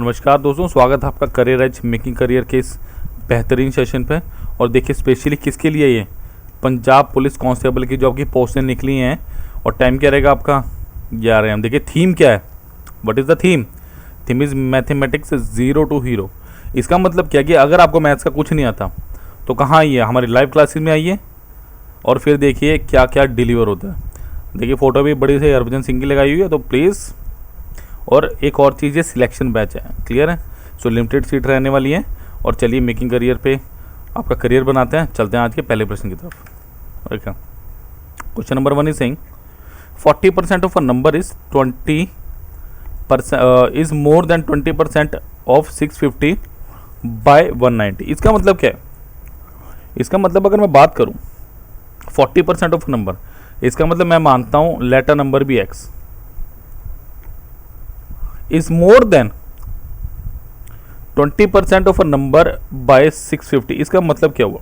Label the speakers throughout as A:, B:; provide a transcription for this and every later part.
A: नमस्कार दोस्तों, स्वागत है आपका करियर एज मेकिंग करियर के इस बेहतरीन सेशन पे। और देखिए स्पेशली किसके लिए ये पंजाब पुलिस कांस्टेबल की जो आपकी पोस्टें निकली हैं। और टाइम क्या रहेगा आपका 11 AM। देखिए थीम क्या है, what is the theme? Theme is mathematics zero to hero. इसका मतलब क्या कि अगर आपको मैथ्स का कुछ नहीं आता तो कहाँ आइए, हमारी लाइव क्लासेस में आइए और फिर देखिए क्या क्या डिलीवर होता है। देखिए फ़ोटो भी बड़ी से हरभजन सिंह की लगाई हुई है, तो प्लीज़। और एक और चीज़ है, सिलेक्शन बैच है, क्लियर है। सो लिमिटेड सीट रहने वाली है। और चलिए मेकिंग करियर पे आपका करियर बनाते हैं। चलते हैं आज के पहले प्रश्न की तरफ। Okay, question number 1 is saying 40% of a number is 20% is more than 20% of 650 by 190। इसका मतलब क्या है? इसका मतलब अगर मैं बात करूं 40% ऑफ नंबर, इसका मतलब मैं मानता हूं लेटर नंबर भी x is more than 20% of a number by 650। इसका मतलब क्या हुआ?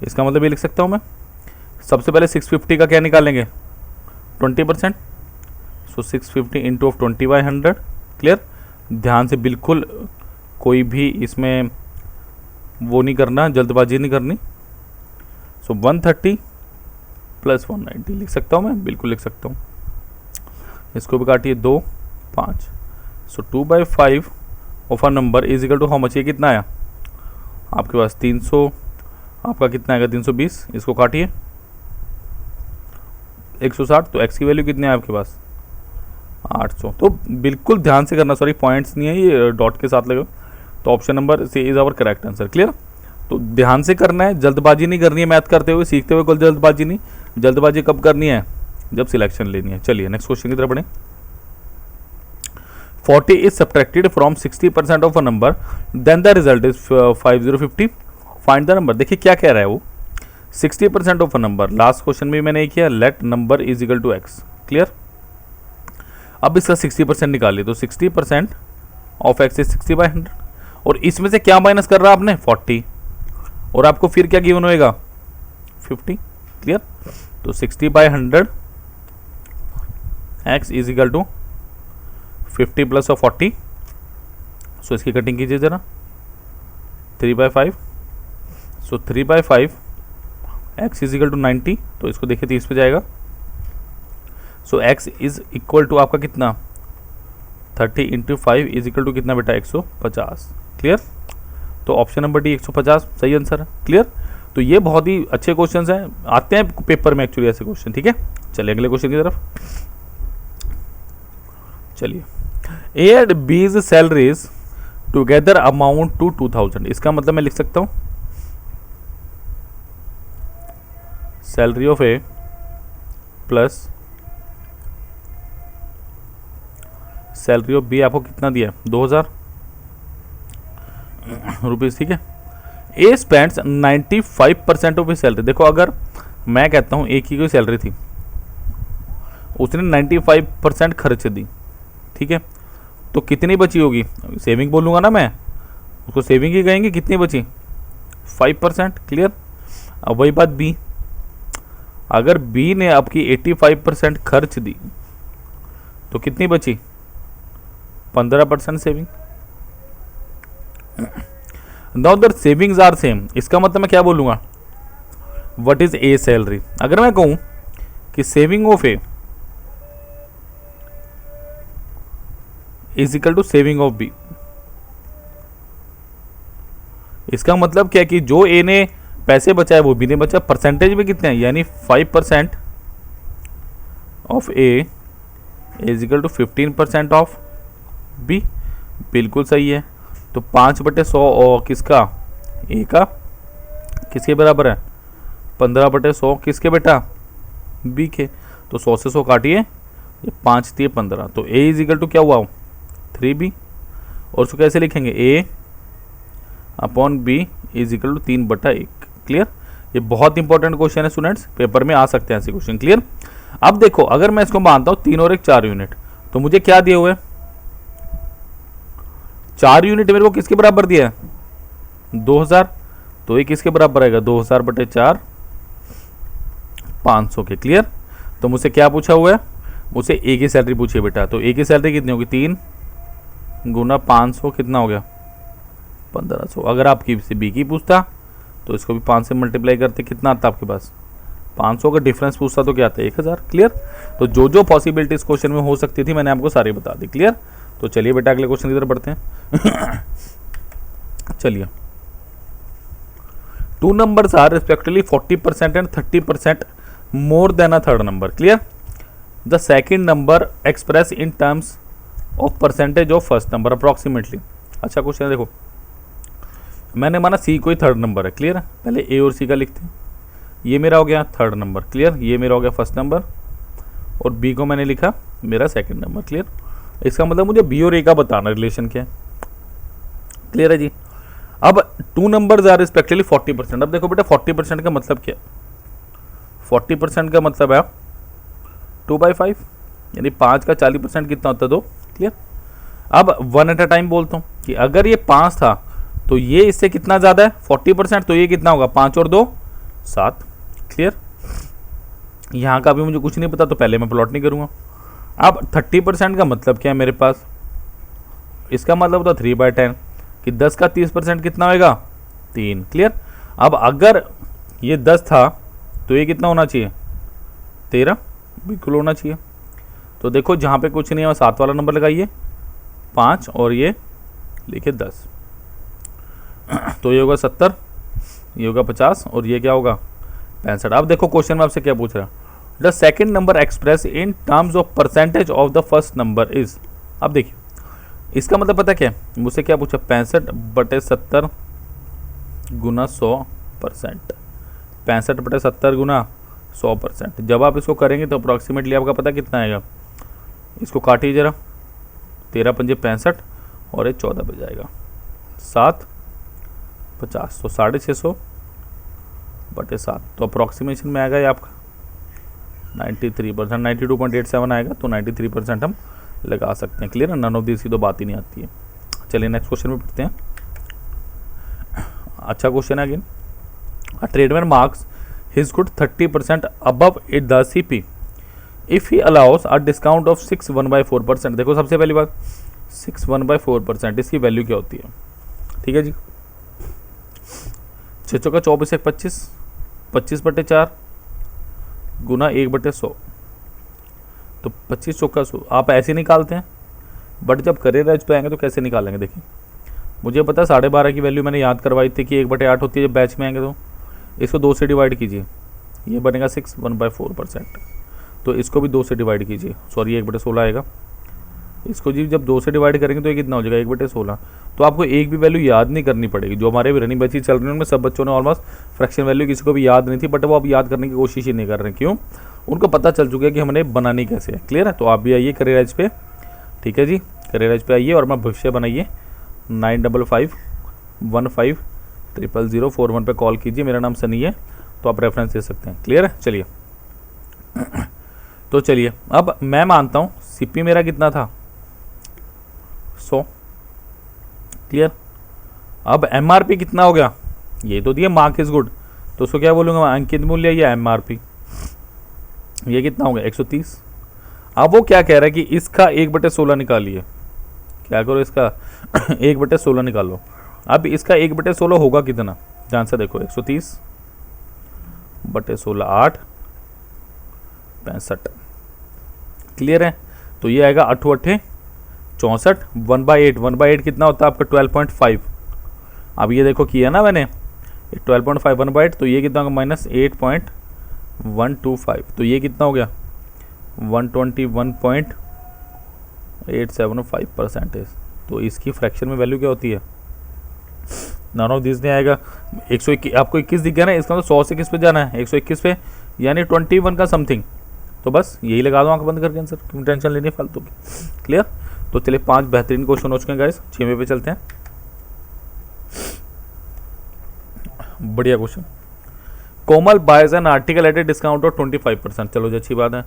A: इसका मतलब ये लिख सकता हूं मैं, सबसे पहले 650 का क्या निकालेंगे 20%। सो 650 इंटू ऑफ 20/100। क्लियर, ध्यान से बिल्कुल कोई भी इसमें वो नहीं करना, जल्दबाजी नहीं करनी। सो 130 प्लस 190 लिख सकता हूं मैं, बिल्कुल लिख सकता हूं। इसको भी काटिए 2 5। So 2/5 of a number is equal to how much? ये कितना आया आपके पास 300। आपका कितना आएगा 320। इसको काटिए 160। तो x की वैल्यू कितनी है आपके पास 800। तो बिल्कुल ध्यान से करना, सॉरी पॉइंट्स नहीं है, ये डॉट के साथ लगे। तो option number C is our correct answer. Clear, तो ध्यान से करना है, जल्दबाजी नहीं करनी है। मैथ करते हुए सीखते हुए कोई जल्दबाजी नहीं। जल्दबाजी कब करनी है? जब सिलेक्शन लेनी है। चलिए नेक्स्ट क्वेश्चन की तरफ बढ़े। 40 is subtracted from 60% of a number, then the result is 5050. Find the number। देखिए क्या कह रहा है वो, 60% of a number. Last question में मैंने किया let number is equal to x. Clear, अब इसका 60% निकालिए। तो 60% ऑफ एक्स इज 60/100। और इसमें से क्या माइनस कर रहा आपने 40, और आपको फिर क्या गिवन होएगा 50। क्लियर, तो 60/100 x is equal to 50 plus of 40। So इसकी कटिंग कीजिए जरा, 3/5। So 3/5 x is equal to 90। तो इसको देखिए 30 पे जाएगा। So x is equal to आपका कितना 30 इंटू 5 इज इक्वल टू कितना बेटा 150। क्लियर, तो ऑप्शन नंबर डी 150 सही आंसर है। क्लियर, तो ये बहुत ही अच्छे क्वेश्चन हैं, आते हैं पेपर में एक्चुअली ऐसे क्वेश्चन। ठीक है, चलिए अगले क्वेश्चन की तरफ। चलिए, A and B's salaries together amount to 2000। इसका मतलब मैं लिख सकता हूँ salary of A plus salary of B आपको कितना दिया 2000 रुपीज़। ठीक है, ए स्पेंड्स 95% ऑफ सैलरी। देखो अगर मैं कहता हूँ एक ही कोई सैलरी थी, उसने 95% खर्च दी, ठीक है, तो कितनी बची होगी? सेविंग बोलूँगा ना मैं, उसको सेविंग ही कहेंगे। कितनी बची 5%। क्लियर, अब वही बात बी, अगर बी ने आपकी 85% खर्च दी तो कितनी बची 15% saving. Now the savings are same. इसका मतलब मैं क्या बोलूँगा व्हाट इज ए सैलरी। अगर मैं कहूँ कि saving of A is equal to saving of B, इसका मतलब क्या है कि जो ए ने पैसे बचाए वो बी ने बचा। परसेंटेज में कितने हैं, यानी 5% of A is equal to 15% of B. बिल्कुल सही है। तो 5/100 और किसका ए का किसके बराबर है 15/100 किसके बेटा बी के। तो 100 से 100 काटिए, ये 5 दिए 15। तो ए इज इक्वल टू क्या हुआ 3b। और उसको कैसे लिखेंगे a upon b is equal to 3/1। क्लियर, ये बहुत इंपॉर्टेंट क्वेश्चन है स्टूडेंट्स, पेपर में आ सकते हैं ऐसे क्वेश्चन। क्लियर, अब देखो अगर मैं इसको मानता हूँ 3 और 1 4 यूनिट, तो मुझे क्या दिए हुए 4 यूनिट मेरे को किसके बराबर दिया है 2000। तो ये किसके बराबर आएगा 2000/4 500 के। क्लियर, तो मुझसे क्या पूछा हुआ है, मुझसे ए की सैलरी पूछी बेटा। तो ए की सैलरी कितनी होगी 3 गुना 500 कितना हो गया 1500। अगर आपकी से बी की पूछता तो इसको भी 5 से मल्टीप्लाई करते कितना आता आपके पास 500 का डिफरेंस पूछता तो क्या आता है 1000। क्लियर। तो जो जो पॉसिबिलिटी इस क्वेश्चन में हो सकती थी मैंने आपको सारी बता दी। क्लियर। तो चलिए बेटा अगले क्वेश्चन की तरफ बढ़ते हैं। चलिए, 2 numbers are respectively 40% and 30% more than a third number. Clear? The second number expressed in terms of percentage of first number approximately. अच्छा क्वेश्चन है, देखो मैंने माना सी कोई थर्ड नंबर है। क्लियर है। पहले ए और सी का लिखते हैं। ये मेरा हो गया थर्ड नंबर। क्लियर। ये मेरा हो गया फर्स्ट नंबर और बी को मैंने लिखा मेरा सेकंड नंबर। क्लियर। इसका मतलब मुझे बी और ए का बताना रिलेशन क्या है। क्लियर है जी। अब 2 numbers आर रिस्पेक्टिवली 40%। अब देखो बेटा 40% का मतलब क्या है। 40% का मतलब है 2/5, यानी 5 का 40% कितना होता है 2। क्लियर। अब 1 एट अ टाइम बोलता हूँ कि अगर ये 5 था तो ये इससे कितना ज़्यादा है 40%, तो ये कितना होगा 5 और 2 7। क्लियर। यहाँ का भी मुझे कुछ नहीं पता तो पहले मैं प्लॉट नहीं करूँगा। अब 30% का मतलब क्या है मेरे पास, इसका मतलब होता 3/10 कि 10 का 30% कितना होएगा 3। क्लियर। अब अगर ये 10 था तो ये कितना होना चाहिए 13 बिल्कुल होना चाहिए। तो देखो जहाँ पे कुछ नहीं है 7 वाला नंबर लगाइए 5 और ये लिखिए 10। तो ये होगा 70, ये होगा 50 और ये क्या होगा 65। अब देखो क्वेश्चन में आपसे क्या पूछ रहा है, the second number express in terms of percentage of the first number is. अब देखिए इसका मतलब पता क्या है, मुझसे क्या पूछा 65/70 गुना 100%। 65/70 गुना 100%। जब आप इसको करेंगे तो अप्रॉक्सीमेटली आपका पता कितना आएगा, इसको काटिए जरा 13 पंजे 65 और ये 14 पे जाएगा 7 50 तो 650/7। तो अप्रॉक्सीमेशन में आएगा ये आपका 93%, 92.87 आएगा। तो 93% हम लगा सकते हैं। क्लियर है। नन ऑफ दिस की तो बात ही नहीं आती है। चलिए नेक्स्ट क्वेश्चन में पढ़ते हैं। अच्छा क्वेश्चन है again, a tradesman marks his good 30% above it the CP if he allow us a discount of 6 1/4%। देखो सबसे पहली बात 6 1/4% इसकी वैल्यू क्या होती है। ठीक है जी। 6 चौका 24 1 25, 25/4 गुना 1/100। तो 25 चौका 100 आप ऐसे निकालते हैं, बट जब करियर एज पे आएंगे तो कैसे निकालेंगे। देखिए मुझे पता है 12.5 की वैल्यू मैंने याद करवाई थी कि 1/8 होती है जब बैच में आएंगे। तो इसको 2 से डिवाइड कीजिए, ये बनेगा 6 1/4%। तो इसको भी 2 से डिवाइड कीजिए, सॉरी 1/16 आएगा। इसको जी जब 2 से डिवाइड करेंगे तो ये कितना हो जाएगा 1/16। तो आपको एक भी वैल्यू याद नहीं करनी पड़ेगी। जो हमारे भी रनिंग बैचेस चल रहे हैं उनमें सब बच्चों ने ऑलमोस्ट फ्रैक्शन वैल्यू किसी को भी याद नहीं थी, बट वो अब याद करने की कोशिश ही नहीं कर रहे हैं। क्यों, उनको पता चल चुका है कि हमने बनानी कैसे है। क्लियर है। तो आप भी आइए करियर एज पे। ठीक है जी, करियर एज पे आइए और मैं भविष्य बनाइए 9551500041 पे कॉल कीजिए। मेरा नाम सनी है, तो आप रेफरेंस दे सकते हैं। क्लियर है। चलिए तो चलिए अब मैं मानता हूँ सीपी मेरा कितना था 100। क्लियर। अब एमआरपी कितना हो गया, ये तो दिया मार्क इज गुड, तो उसको क्या बोलूँगा अंकित मूल्य या एमआरपी। ये कितना हो गया 130। अब वो क्या कह रहा है कि इसका 1/16 निकालिए। क्या करो इसका 1/16 निकालो। अब इसका 1/16 होगा कितना, ध्यान से देखो 130/16 8 65। क्लियर है। तो ये आएगा 8 8 64 1/8। 1/8 कितना होता है आपका 12.5। अब ये देखो किया ना मैंने 12.5 1/8, तो ये कितना होगा -8.125। तो ये कितना हो गया 121.875%। तो इसकी फ्रैक्शन में वैल्यू क्या होती है, नॉन ऑफ दिस नहीं आएगा। 121 आपको 21 दिख गया ना, इसका मतलब 100 से किस पे जाना है 121 पे, यानी 21 का समथिंग। तो बस यही लगा दो आंख बंद करके आंसर, क्यों टेंशन लेनी फालतू की। क्लियर। तो चलिए 5 बेहतरीन क्वेश्चन हो चुके हैं गाइस। 6वें पे चलते हैं। बढ़िया question, Komal buys an article at a discount of 25%। चलो जी अच्छी बात है।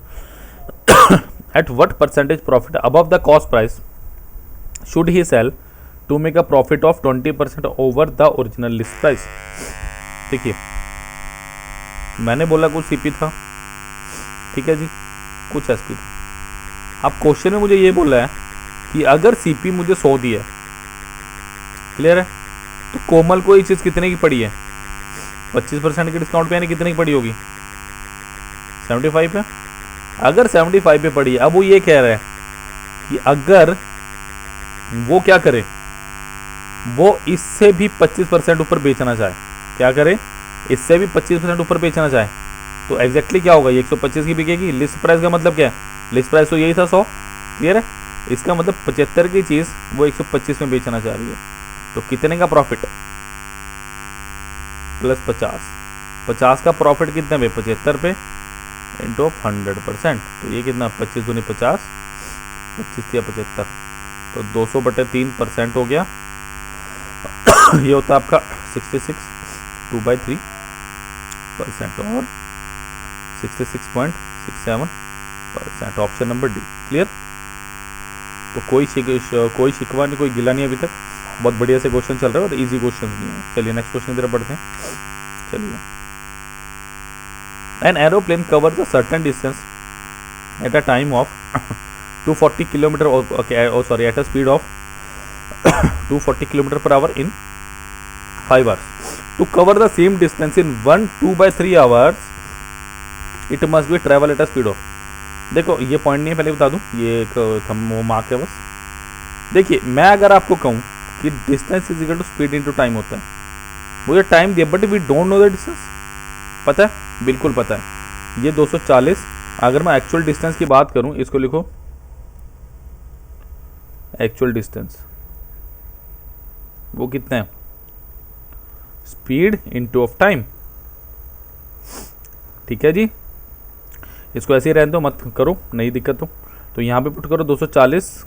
A: At what percentage profit above the cost price should he sell to make a profit of 20% over the original list price. देखिए मैंने बोला कुछ सीपी था, ठीक है जी, कुछ एसपी था। अब क्वेश्चन में मुझे ये बोला है कि अगर सीपी मुझे 100 दिया, क्लियर है, तो कोमल को ये चीज़ कितने की पड़ी है, 25% के डिस्काउंट पे, यानी कितने की पड़ी होगी, 75 पे। अगर 75 पे पड़ी है, अब वो ये कह रहा है कि अगर वो क्या करे, वो इससे भी 25% ऊपर बेचना चाहे, क्या करे, इससे भी 25% ऊपर बेचना चाहे, तो एग्जैक्टली क्या होगा, ये 125 की बिकेगी। लिस्ट प्राइस का मतलब क्या है, लिस्ट प्राइस तो यही था 100, क्लियर है। इसका मतलब 75 की चीज़ वो 125 में बेचना चाह रही है, तो कितने का प्रॉफिट, प्लस 50 का प्रॉफिट कितने पे, 75 पे इंटू 100%, तो ये कितना, 25 दूनी 50, 25 या 75, तो 200/3% हो गया। ये होता है आपका 66, 2/3% और 66.67%, ऑप्शन नंबर डी, क्लियर। तो कोई शिकवा नहीं, कोई गिला नहीं अभी तक, बहुत बढ़िया से क्वेश्चन चल रहे हैं और इजी क्वेश्चन नहीं है। चलिए नेक्स्ट क्वेश्चन की तरफ बढ़ते हैं। चलिए, an aeroplane covers a certain distance at a time of 240 kilometre, at a speed of 240 kilometre per hour in 5 hours. To cover the same distance in 1 2/3 hours, it must be travel at a speed of, देखो ये point नहीं है, पहले बता दूं, ये एक वो मार्क है बस। देखिए, मैं अगर आपको कहूं कि distance is equal to speed into time होता है, मुझे टाइम दिया but we don't know the distance, पता है, बिल्कुल पता है, ये 240। अगर मैं एक्चुअल डिस्टेंस की बात करूं, इसको लिखो एक्चुअल डिस्टेंस, वो कितना है, स्पीड इनटू ऑफ टाइम, ठीक है जी। इसको ऐसे ही रहने दो, मत करो, नहीं दिक्कत हो तो यहाँ पे पुट करो 240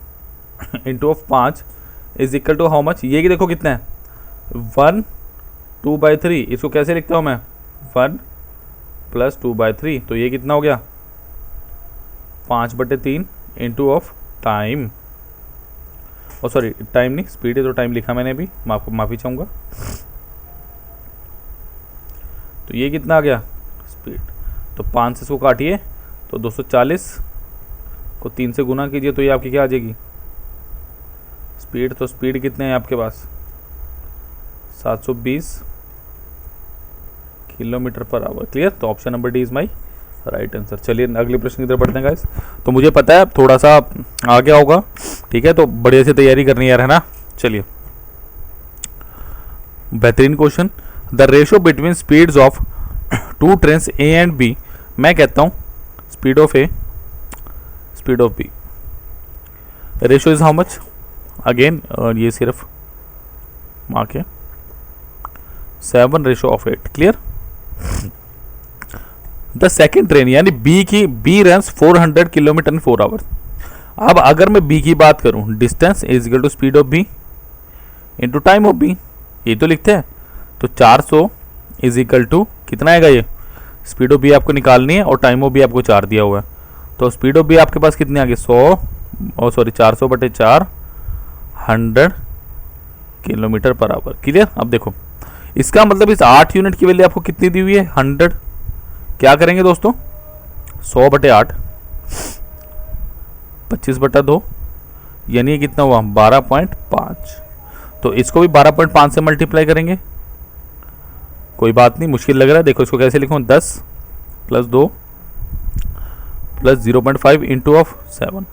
A: into of 5 is equal to how much, ये कि देखो कितना है, 1 2/3, इसको कैसे लिखता हूँ मैं, 1 + 2/3, तो ये कितना हो गया, 5/3 इंटू ऑफ टाइम, और सॉरी टाइम नहीं, स्पीड है तो टाइम लिखा मैंने अभी, माफ़ी चाहूँगा। तो ये कितना आ गया स्पीड, तो 5 से इसको काटिए, तो 240 को 3 से गुना कीजिए, तो ये आपकी क्या आ जाएगी स्पीड। तो स्पीड कितने हैं आपके पास, 720 किलोमीटर पर आवर, क्लियर। तो option number D is my right answer. चलिए अगले प्रश्न की तरफ बढ़ते हैं गाइस। तो मुझे पता है थोड़ा सा आ गया होगा, ठीक है, तो बढ़िया से तैयारी करनी है ना। चलिए, बेहतरीन question, the ratio between speeds of 2 trains A and B, मैं कहता हूँ speed of A, speed of B, ratio is how much, again ये सिर्फ मार्क है 7:8, क्लियर। द सेकेंड ट्रेन यानी B runs 400 kilometre in 4 hours. अब अगर मैं बी की बात करूं, distance is equal to speed of B into time of B, ये तो लिखते हैं, तो 400 इज इक्वल टू कितना आएगा, ये स्पीड ऑफ बी आपको निकालनी है और टाइम ऑफ बी आपको 4 दिया हुआ है, तो स्पीड ऑफ बी आपके पास कितनी आ गई 400/4 100 किलोमीटर पर आवर, क्लियर। अब देखो इसका मतलब इस 8 यूनिट की वैल्यू आपको कितनी दी हुई है 100, क्या करेंगे दोस्तों 100/8 25/2, यानी ये कितना हुआ 12.5, तो इसको भी 12.5 से मल्टीप्लाई करेंगे, कोई बात नहीं, मुश्किल लग रहा है, देखो इसको कैसे लिखूँ, 10 + 2 + 0.5 इंटू ऑफ 7,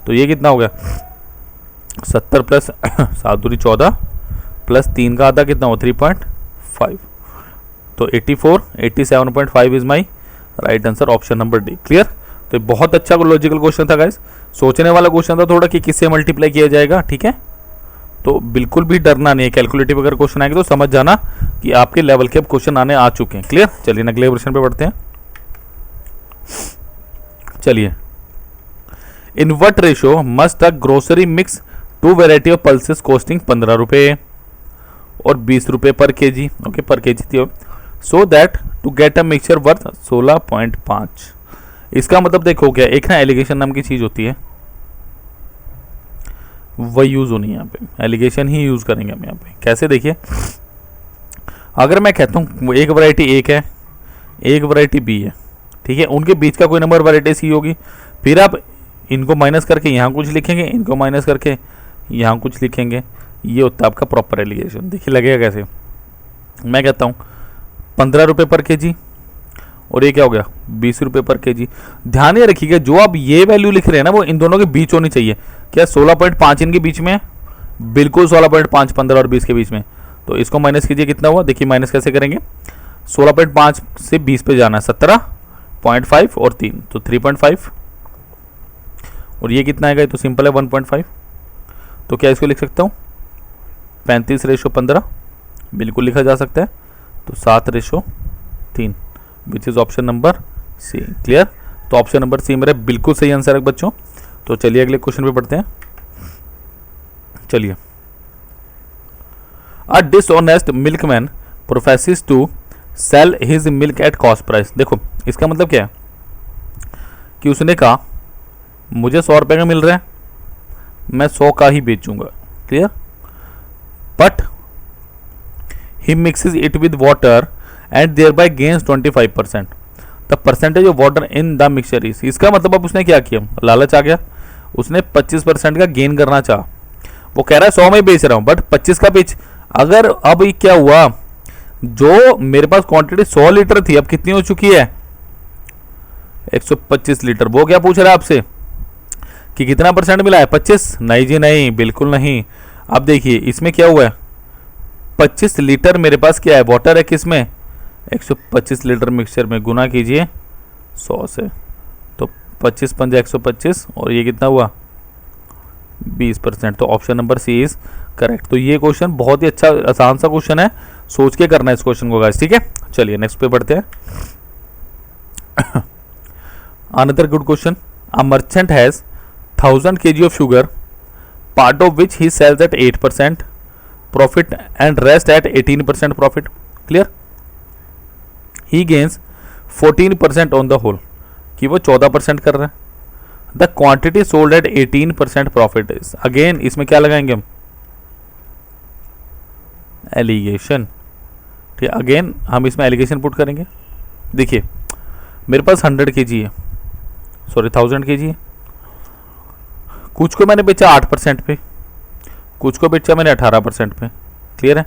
A: तो ये कितना हो गया 70 + 7 दूनी 14 + 3 का आधा कितना हो 3.5, तो 87.5 is my right answer, option number D, clear. तो बहुत अच्छा लॉजिकल क्वेश्चन था गाइस, सोचने वाला क्वेश्चन था थोड़ा कि किससे मल्टीप्लाई किया जाएगा, ठीक है। तो बिल्कुल भी डरना नहीं है, कैलकुलेटिव अगर क्वेश्चन आएंगे तो समझ जाना कि आपके लेवल के अब क्वेश्चन आने आ चुके हैं, क्लियर। चलिए अगले प्रश्न पे बढ़ते हैं। चलिए, in what ratio must a grocery mix 2 variety of pulses costing 15 रुपए और 20 रुपए पर केजी, ओके पर केजी थी, so that to get a mixture worth 16.5। इसका मतलब देखो क्या, एक ना एलिगेशन नाम की चीज होती है, वह यूज होनी है यहाँ पे, एलिगेशन ही यूज करेंगे हम यहाँ पे। कैसे, देखिए अगर मैं कहता हूँ एक वैरायटी एक है, एक वैरायटी बी है, ठीक है, उनके बीच का कोई नंबर वैरायटी सी होगी, फिर आप इनको माइनस करके यहाँ कुछ लिखेंगे, इनको माइनस करके यहाँ कुछ लिखेंगे, ये होता है आपका प्रॉपर एलिगेशन। देखिए लगेगा कैसे, मैं कहता हूँ 15 रुपये पर केजी और ये क्या हो गया 20 रुपये पर केजी। ध्यान ये रखिएगा जो आप ये वैल्यू लिख रहे हैं ना वो इन दोनों के बीच होनी चाहिए। क्या 16.5 इनके बीच में है? बिल्कुल 16.5, 15 और 20 के बीच में। तो इसको माइनस कीजिए, कितना हुआ देखिए, माइनस कैसे करेंगे, 16.5 से 20 पे जाना है, 17.5 और 3 तो 3.5 और ये कितना आएगा, तो सिंपल है 1.5। तो क्या इसको लिख सकता हूँ 35:15 बिल्कुल लिखा जा सकता है। तो 7:3 which is option number C. Clear? तो ऑप्शन नंबर सी मेरा बिल्कुल सही आंसर है बच्चों। तो चलिए अगले क्वेश्चन पे पढ़ते हैं। चलिए, a dishonest milkman professes to sell his milk at cost price. देखो इसका मतलब क्या है कि उसने कहा मुझे 100 रुपये का मिल रहा है, मैं 100 का ही बेचूंगा। Clear? But he mixes it with water and thereby gains 25%। The percentage of water in the mixture is. इसका मतलब अब उसने क्या किया, लालच आ गया, उसने 25% का गेन करना चाहा। वो कह रहा है 100 में बेच रहा हूं बट 25 का बेच। अगर अब ये क्या हुआ, जो मेरे पास क्वांटिटी 100 लीटर थी अब कितनी हो चुकी है 125 लीटर। वो क्या पूछ रहा है आपसे कि कितना परसेंट मिला है 25? नहीं जी नहीं, बिल्कुल नहीं। अब देखिए इसमें क्या हुआ है, 25 लीटर मेरे पास क्या है वाटर है, किसमें 125 लीटर मिक्सचर में, गुना कीजिए 100 से, तो 25 पंजा 125 और ये कितना हुआ 20%। तो option number C is correct. तो ये क्वेश्चन बहुत ही अच्छा आसान सा क्वेश्चन है, सोच के करना है इस क्वेश्चन को गाइस। ठीक है, चलिए नेक्स्ट पे बढ़ते हैं। Another good question, a merchant has 1000 kg of sugar, part of which he sells at 8% profit and rest at 18% profit. Clear? He gains 14% on the whole, कि वो 14% कर रहा है। The quantity sold at 18% profit is, again इसमें क्या लगाएंगे हम, allegation. ठीक है, अगेन हम इसमें एलिगेशन पुट करेंगे। देखिए मेरे पास 100 kg है, सॉरी 1000 kg है, कुछ को मैंने बेचा 8% पे, कुछ को बेचा मैंने 18% पे। क्लियर है?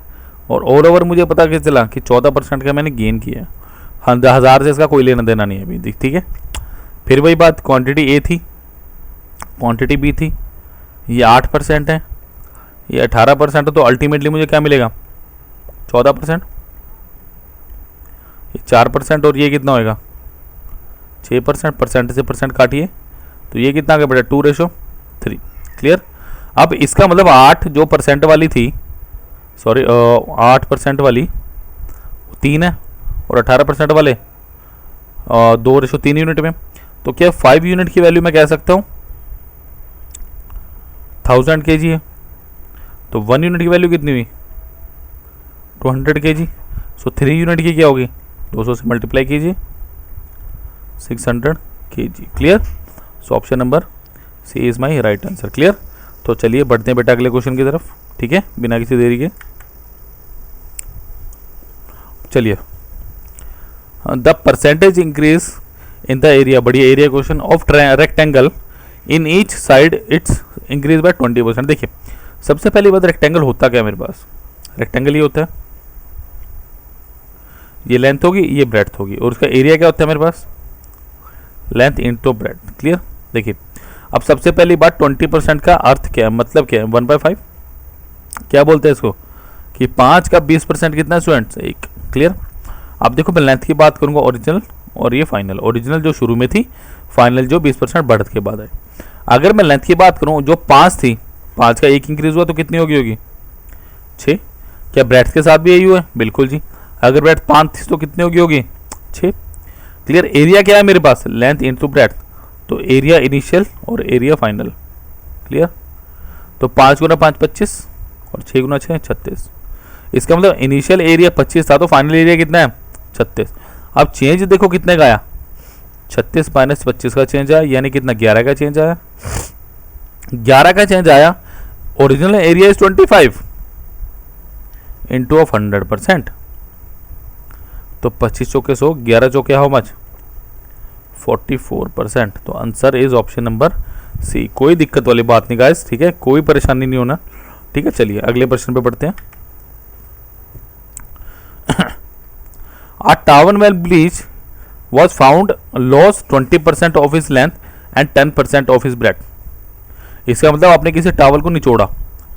A: और ऑल ओवर मुझे पता कैसे चला कि 14% का मैंने गेन किया है। 1000 से इसका कोई लेना देना नहीं है अभी। ठीक है, फिर वही बात, क्वांटिटी ए थी, क्वांटिटी बी थी, ये 8% है, ये 18% है, तो अल्टीमेटली मुझे क्या मिलेगा 14%, ये 4% और ये कितना होएगा 6%। परसेंट से परसेंट काटिए तो ये कितना आ गया बेटा 2:3। क्लियर? अब इसका मतलब 8 जो परसेंट वाली थी, सॉरी 8% वाली 3 है और 18% वाले 2:3 यूनिट में। तो क्या 5 यूनिट की वैल्यू मैं कह सकता हूँ 1000 kg है, तो 1 यूनिट की वैल्यू कितनी हुई 200 kg। सो 3 यूनिट की क्या होगी 200 से मल्टीप्लाई कीजिए 600 kg। Clear? So option number C is my right answer. Clear? तो चलिए बढ़ते हैं बेटा अगले क्वेश्चन की तरफ। ठीक है, बिना किसी देरी के चलिए। The percentage increase in the area, बढ़िया area question, of rectangle in each side it's increase by 20%। देखिए सबसे पहली बात, रेक्टेंगल होता क्या है मेरे पास, रेक्टेंगल ही होता है, ये लेंथ होगी ये ब्रेड्थ होगी, और उसका एरिया क्या होता है मेरे पास लेंथ इंटू ब्रेड्थ। क्लियर? देखिए अब सबसे पहली बात 20% का अर्थ क्या है, मतलब क्या है 1/5, क्या बोलते हैं इसको कि 5 का 20% कितना स्टूडेंट्स 1। क्लियर? अब देखो मैं लेंथ की बात करूंगा ओरिजिनल और ये फाइनल, ओरिजिनल जो शुरू में थी, फाइनल जो 20% बढ़त के बाद है। अगर मैं लेंथ की बात करूं जो 5 थी, 5 का 1 इंक्रीज हुआ तो कितनी होगी 6। क्या ब्रेड्थ के साथ भी यही हुआ है? बिल्कुल जी। अगर ब्रेड्थ 5 थी तो कितनी होगी 6। क्लियर? एरिया क्या है मेरे पास लेंथ इंटू ब्रेड्थ, तो एरिया इनिशियल और एरिया फाइनल। क्लियर? तो 5 गुना 5 25 और 6 गुना 6 36। इसका मतलब इनिशियल एरिया 25 था तो फाइनल एरिया कितना है 36। अब चेंज देखो कितने का आया 36 माइनस 25 का चेंज आया, यानी कितना 11 का चेंज आया, 11 का चेंज आया। Original area is 25 into of 100%, तो 25 चौके 100, 11 चौके हाउ मच 44%। तो answer is option number C. कोई दिक्कत वाली बात नहीं गाइस, ठीक है, कोई परेशानी नहीं होना, ठीक है। चलिए अगले प्रश्न पे बढ़ते हैं। A towel well bleach was found lost 20% of his length and 10% of his breadth। इसका मतलब आपने किसी टावल को निचोड़ा,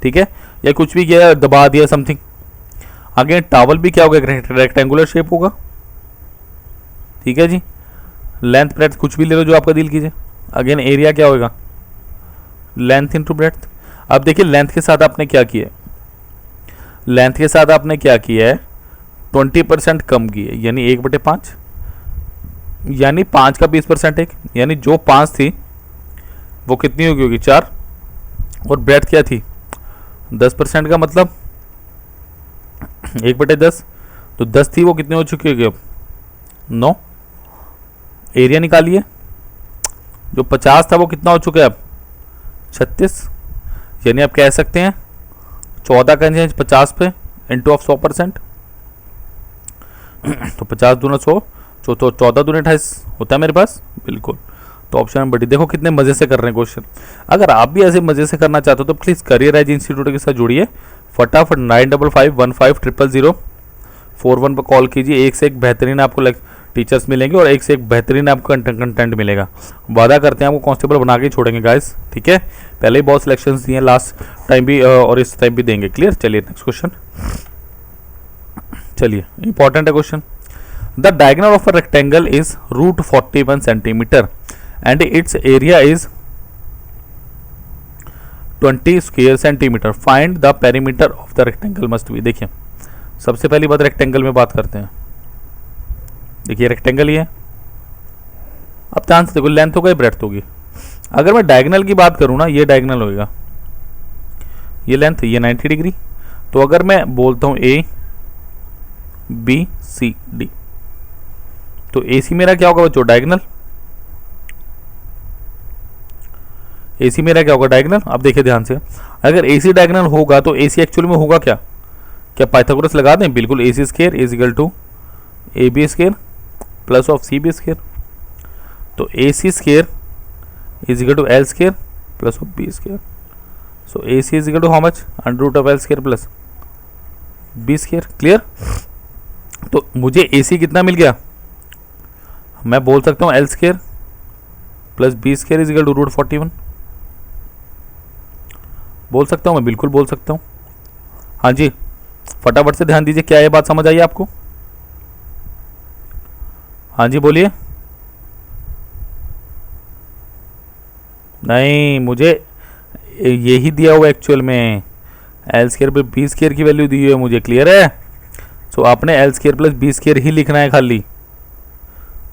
A: ठीक है, या कुछ भी किया, दबा दिया समथिंग। अगेन टावल भी क्या होगा, रेक्टेंगुलर शेप होगा, ठीक है जी। लेंथ ब्रेड्थ कुछ भी ले लो जो आपका दिल कीजिए। अगेन एरिया क्या होगा, लेंथ इंटू ब्रेड्थ। अब देखिए लेंथ के साथ आपने क्या किया है, लेंथ के साथ आपने क्या किया है, 20% कम की है, यानी 1/5, यानी 5 का 20% एक, यानी जो 5 थी वो कितनी होगी 4, और ब्रेड्थ क्या थी 10% का मतलब 1/10, तो 10 थी वो कितनी हो चुकी होगी अब 9। एरिया निकालिए, जो 50 था वो कितना हो चुका है अब 36, यानी आप कह सकते हैं 14 का इंच 50 पे इंटू ऑफ 100%, तो 50 दूना 100, तो 14 दूनी 28 होता है मेरे पास, बिल्कुल। तो ऑप्शन नंबर डी। देखो कितने मज़े से कर रहे हैं क्वेश्चन। अगर आप भी ऐसे मज़े से करना चाहते हो तो प्लीज़ करियर एज इंस्टीट्यूट के साथ जुड़िए, फटाफट 9551150041 पर कॉल कीजिए। एक से एक बेहतरीन आपको टीचर्स मिलेंगे और एक से एक बेहतरीन आपको कंटेंट मिलेगा। वादा करते हैं आपको कांस्टेबल बना के छोड़ेंगे गाइस, ठीक है। पहले ही बहुत सिलेक्शंस दिए, लास्ट टाइम भी और इस टाइम भी देंगे। क्लियर। चलिए नेक्स्ट क्वेश्चन, चलिए इंपॉर्टेंट है question. The diagonal of a rectangle is √41 centimetre and it's area is 20 square centimetre. Find the perimeter of the rectangle must be. देखिए सबसे पहली बात रेक्टेंगल में बात करते हैं। देखिए रेक्टेंगल ही है, अब ध्यान से देखो, लेंथ होगा ब्रेड्थ होगी। अगर मैं डायगोनल की बात करूँ ना, ये डायगोनल होगा, ये लेंथ, ये 90 डिग्री। तो अगर मैं बोलता हूँ ए बी सी डी, तो ए सी मेरा क्या होगा बच्चों डायगोनल, ए सी मेरा क्या होगा डायगोनल। अब देखिए ध्यान से, अगर ए सी डायगोनल होगा तो ए सी एक्चुअली में होगा क्या, क्या पाइथागोरस लगा दें, बिल्कुल A C square is equal to A B square plus of C B square. तो A C square is equal to L square plus of B square. So A C is equal to how much, √ऑफ L square plus B square. Clear. तो मुझे ए सी कितना मिल गया, मैं बोल सकता हूँ L square plus B square is equal to √41। बोल सकता हूँ मैं, बिल्कुल बोल सकता हूँ। हाँ जी, फटाफट से ध्यान दीजिए, क्या ये बात समझ आई आपको। हाँ जी बोलिए। नहीं, मुझे यही दिया हुआ एक्चुअल में, L square plus B square की वैल्यू दी हुई है मुझे। क्लियर है। सो आपने L square plus B square ही लिखना है खाली,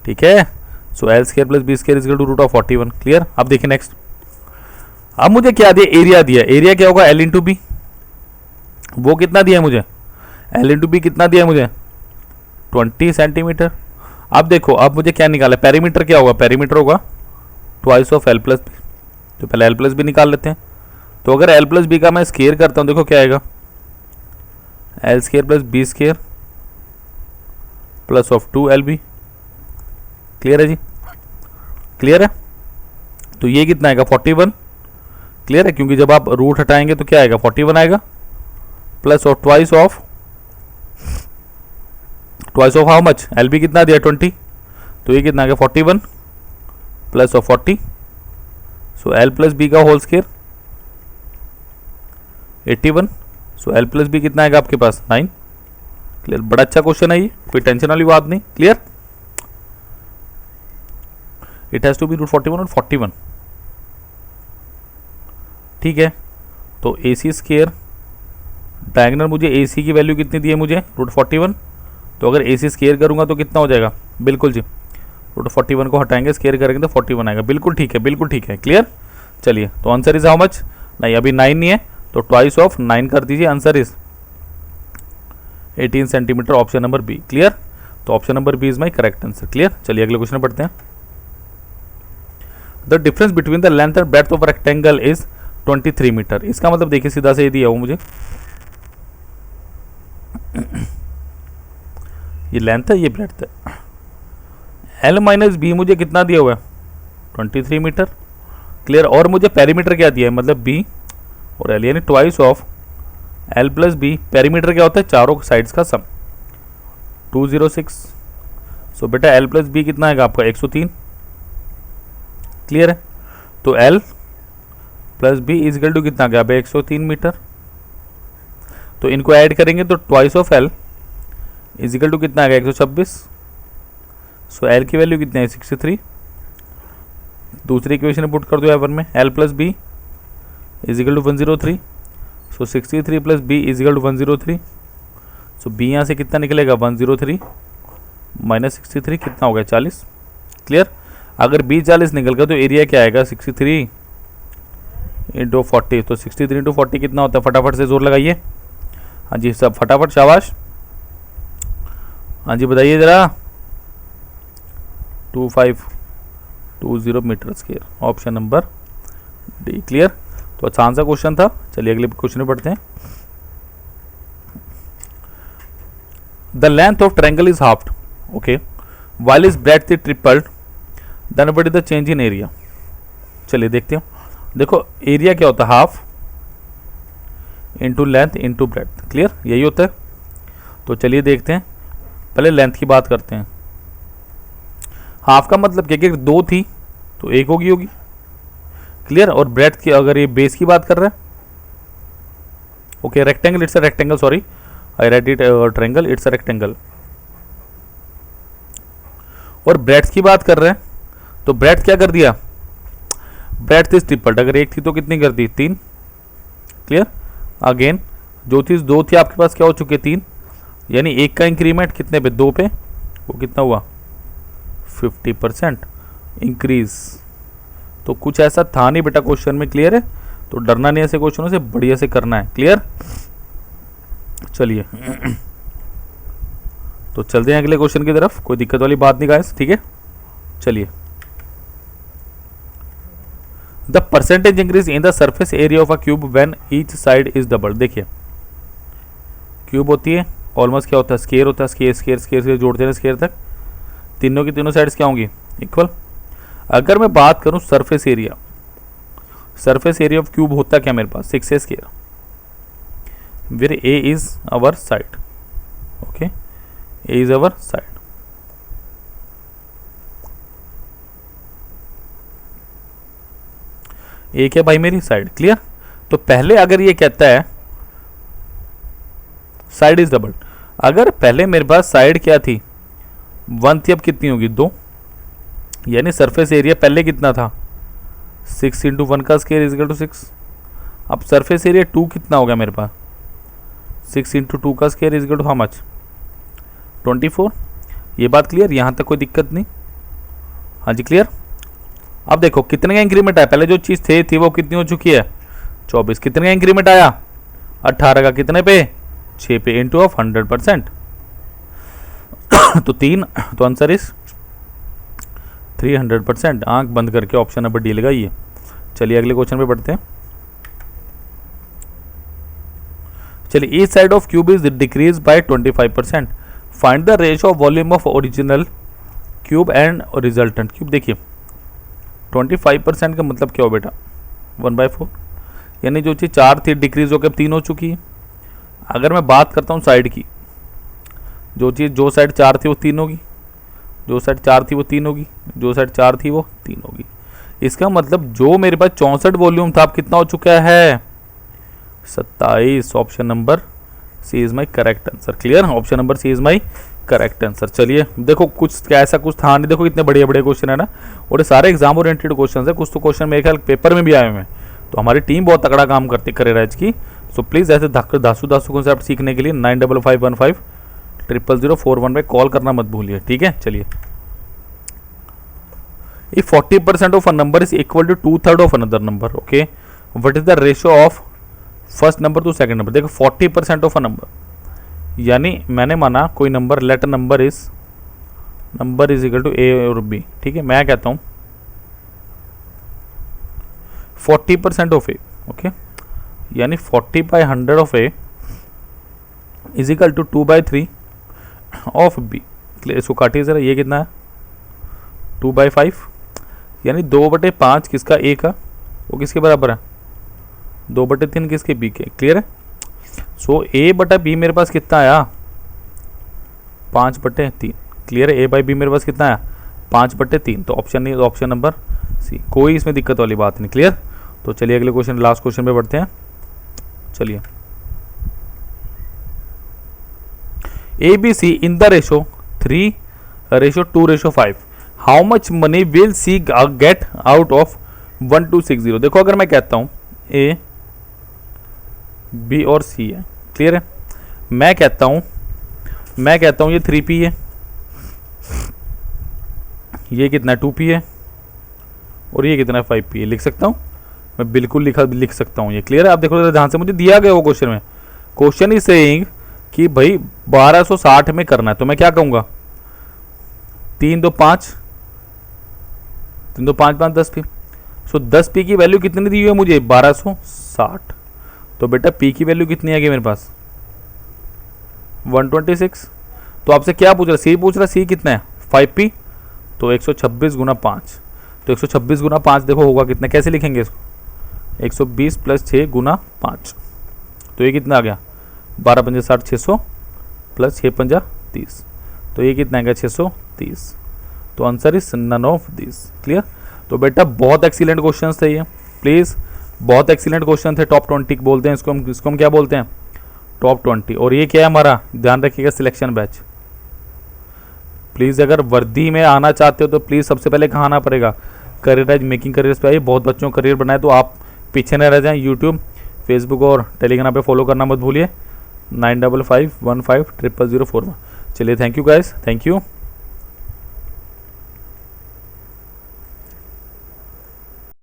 A: ठीक है। So L square plus B square is equal to √41। Clear. अब देखिए नेक्स्ट, अब मुझे क्या दिया, एरिया दिया। एरिया क्या होगा एल इंटू बी, वो कितना दिया है मुझे, एल इंटू बी कितना दिया है मुझे 20 सेंटीमीटर। अब देखो, अब मुझे क्या निकाला, पेरीमीटर क्या होगा, पेरीमीटर होगा twice of L plus B. तो पहले एल प्लस बी निकाल लेते हैं। तो अगर एल प्लस बी का मैं स्क्वायर करता हूँ, देखो क्या आएगा, L square plus B square plus of 2LB। Clear है जी, क्लियर है। तो ये कितना आएगा 41। क्लियर है, क्योंकि जब आप रूट हटाएंगे तो क्या आएगा 41 आएगा, plus of twice of how much, L B कितना दिया 20, तो ये कितना आ गया 41 plus of 40। So L plus B का whole square 81। So L plus B कितना आएगा आपके पास 9। क्लियर, बड़ा अच्छा क्वेश्चन है ये, कोई टेंशन वाली बात नहीं। Clear. It has to be √41 और 41, ठीक है। तो ए सी स्क्वायर डायगोनल, मुझे ए सी की वैल्यू कितनी दी है मुझे √41। तो अगर ए सी स्क्वायर करूंगा तो कितना हो जाएगा, बिल्कुल जी √41 को हटाएंगे, स्क्वायर करेंगे तो 41 आएगा। बिल्कुल ठीक है, बिल्कुल ठीक है। क्लियर। चलिए, तो आंसर इज हाउ मच, नहीं अभी 9 नहीं है, तो ट्वाइस ऑफ 9 कर दीजिए, answer is 18 centimetre, option number B. Clear. तो option number B is my correct answer. Clear. चलिए अगले क्वेश्चन पढ़ते हैं। The difference between the length and breadth of rectangle is 23 metre. इसका मतलब देखिए सीधा से ये दिया हो मुझे, ये लेंथ है, ये ब्रेड्थ है। एल माइनस बी मुझे कितना दिया हुआ है 23 मीटर। क्लियर। और मुझे पेरीमीटर क्या दिया है, मतलब बी और एल, यानी twice of L plus B. Perimeter क्या होता है, चारों साइड्स का सम, 206। सो बेटा एल प्लस बी कितना आएगा आपका 103। क्लियर है। तो L plus B equal to कितना गया, 103 मीटर। तो इनको ऐड करेंगे तो twice of L equal to कितना आ गया 126। सो एल की वैल्यू कितनी है 63। दूसरी इक्वेशन पुट कर दो यहाँ पर में, L plus B equal to 103। So 63 plus B equal to 103। So B यहाँ से कितना निकलेगा 103 माइनस 63 कितना हो गया 40। क्लियर। अगर बी 40 निकल गया तो एरिया क्या आएगा 63 इंटू 40। तो 63 इंटू 40 कितना होता है, फटाफट से जोर लगाइए। हाँ जी सब फटाफट, शाबाश। हाँ जी बताइए ज़रा। 2520 metre square, option number D. Clear. तो आसान सा क्वेश्चन था। चलिए अगले क्वेश्चन में पढ़ते हैं। The length of triangle is halved, okay, while is breadth is tripled, then what is the change in area. चलिए देखते हैं। देखो एरिया क्या होता है, half into length into breadth. Clear, यही होता है। तो चलिए देखते हैं, पहले लेंथ की बात करते हैं। हाफ का मतलब क्या, कि दो थी तो एक होगी। क्लियर। और ब्रेड्थ की, अगर ये बेस की बात कर रहे हैं, okay, rectangle, it's a rectangle, sorry I read it triangle, it's a rectangle. और ब्रेड्थ की बात कर रहे हैं तो ब्रेड्थ क्या कर दिया, ब्रेड्थ इज ट्रिपल्ड। अगर एक थी तो कितनी कर दी 3। क्लियर। अगेन जो चीज़ दो थी आपके पास क्या हो चुके 3, यानी एक का इंक्रीमेंट कितने पे 2 पे, वो कितना हुआ 50% इंक्रीज। तो कुछ ऐसा था नहीं बेटा क्वेश्चन में। क्लियर है। तो डरना नहीं ऐसे क्वेश्चनों से, बढ़िया से करना है। क्लियर। चलिए तो चलते हैं अगले क्वेश्चन की तरफ, कोई दिक्कत वाली बात नहीं गाइस, ठीक है। चलिए, the percentage increase in the surface area of a cube when each side is double. देखिए क्यूब होती है, ऑलमोस्ट क्या होता है, स्केयर होता है, स्केयर से जोड़ते हैं स्केयर तक, तीनों की तीनों साइड्स क्या होंगी इक्वल। अगर मैं बात करूं सरफेस एरिया ऑफ क्यूब होता क्या मेरे पास 6 square, where A is our side, okay, A is our side. A क्या भाई मेरी साइड। क्लियर। तो पहले अगर ये कहता है साइड इज डबल, अगर पहले मेरे पास साइड क्या थी 1 थी, अब कितनी होगी 2, यानी सरफेस एरिया पहले कितना था 6 इंटू 1 का स्केयर इजकल टू 6। अब सरफेस एरिया 2 कितना हो गया मेरे पास 6 इंटू 2 का square equal to how much 24। ये बात क्लियर, यहाँ तक कोई दिक्कत नहीं। हाँ जी क्लियर। अब देखो कितने का इंक्रीमेंट आया, पहले जो चीज़ थी वो कितनी हो चुकी है 24, कितने का इंक्रीमेंट आया 18 का, कितने पे 6 पे, इंटू ऑफ 100%। तो 3, तो आंसर इज 300%। आंख बंद करके ऑप्शन नंबर डी लगाइए। चलिए अगले क्वेश्चन पे बढ़ते हैं। चलिए, each side of cube is decrease by 25%, find the ratio of volume of original cube and resultant cube. देखिए 25% का मतलब क्या हो बेटा 1/4, यानी जो चीज़ 4 थी डिक्रीज होकर 3 हो चुकी है। अगर मैं बात करता हूँ साइड की, जो साइड 4 थी वो 3 होगी, जो साइड 4 थी वो 3 होगी, जो साइड 4 थी वो 3 होगी। इसका मतलब जो मेरे पास 64 वॉल्यूम था अब कितना हो चुका है 27। Option number C is my correct answer. Clear. Option number C is my correct answer. चलिए देखो कुछ ऐसा कुछ था नहीं, देखो इतने बड़े बड़े क्वेश्चन है ना, और ये सारे एग्जाम ओरिएंटेड क्वेश्चन है। कुछ तो क्वेश्चन मेरे ख्याल पेपर में भी आए हुए हैं, तो हमारी टीम बहुत तगड़ा काम करती करेगा इसकी। सो प्लीज़ ऐसे धासु कॉन्सेप्ट सीखने के लिए 9551500041 पे कॉल करना मत भूलिए, ठीक है। चलिए, if 40% of a number is equal to 2/3 of another number, okay, what is the ratio of first number to second number. देखो 40% ऑफ अ नंबर, यानी मैंने माना कोई number, let number is equal to A और B, ठीक है। मैं कहता हूँ 40% ऑफ ए, ओके, यानी 40/100 of A is equal to 2/3 of B. इसको काटिए जरा, ये कितना है 2/5, यानी 2/5 किसका, ए का, वो किसके बराबर है, 2/3 किसके, बी के। क्लियर है। सो ए बटा बी मेरे पास कितना आया, 5/3। क्लियर है। ए बाई बी मेरे पास कितना आया, 5/3। तो ऑप्शन नहीं, तो ऑप्शन नंबर सी, कोई इसमें दिक्कत वाली बात नहीं। क्लियर। तो चलिए अगले क्वेश्चन, लास्ट क्वेश्चन पे बढ़ते हैं। चलिए, A B C in the ratio 3:2:5, how much money will C get out of 1260। देखो अगर मैं कहता हूं ए बी और सी है, क्लियर है, मैं कहता हूं ये 3p है, ये कितना 2p है, और ये कितना 5p है। लिख सकता हूं मैं, बिल्कुल लिख सकता हूं ये। क्लियर है। आप देखो ध्यान से, मुझे दिया गया वो क्वेश्चन में, क्वेश्चन इज सेइंग कि भाई 1260 में करना है, तो मैं क्या कहूंगा, 3 2 5 5 10p। सो 10p की वैल्यू कितनी दी हुई है मुझे, 1260। तो बेटा p की वैल्यू कितनी आ गई मेरे पास, 126। तो आपसे क्या पूछ रहा, सी पूछ रहा, सी कितना है 5p, तो 126 गुना 5। तो 126 गुना 5 देखो होगा कितना, कैसे लिखेंगे इसको, 120 + 6 गुना 5। तो ये कितना आ गया, 12 × 5 = 60, 600 + 6 × 5 = 30। तो ये कितना आएगा, 630। तो answer is none of this. Clear. तो बेटा बहुत एक्सीलेंट क्वेश्चन थे ये, प्लीज़ बहुत एक्सीलेंट क्वेश्चन थे। टॉप 20 बोलते हैं इसको हम क्या बोलते हैं, टॉप 20। और ये क्या है हमारा, ध्यान रखिएगा, सिलेक्शन बैच। प्लीज़ अगर वर्दी में आना चाहते हो तो प्लीज़ सबसे पहले कहाँ आना पड़ेगा, करियराइज मेकिंग करियर्स पे आइए। बहुत बच्चों को करियर बनाए, तो आप पीछे न रह जाएं। यूट्यूब, फेसबुक और टेलीग्राम पे फॉलो करना मत भूलिए। 9551500004 में। चलिए, thank you guys, thank you.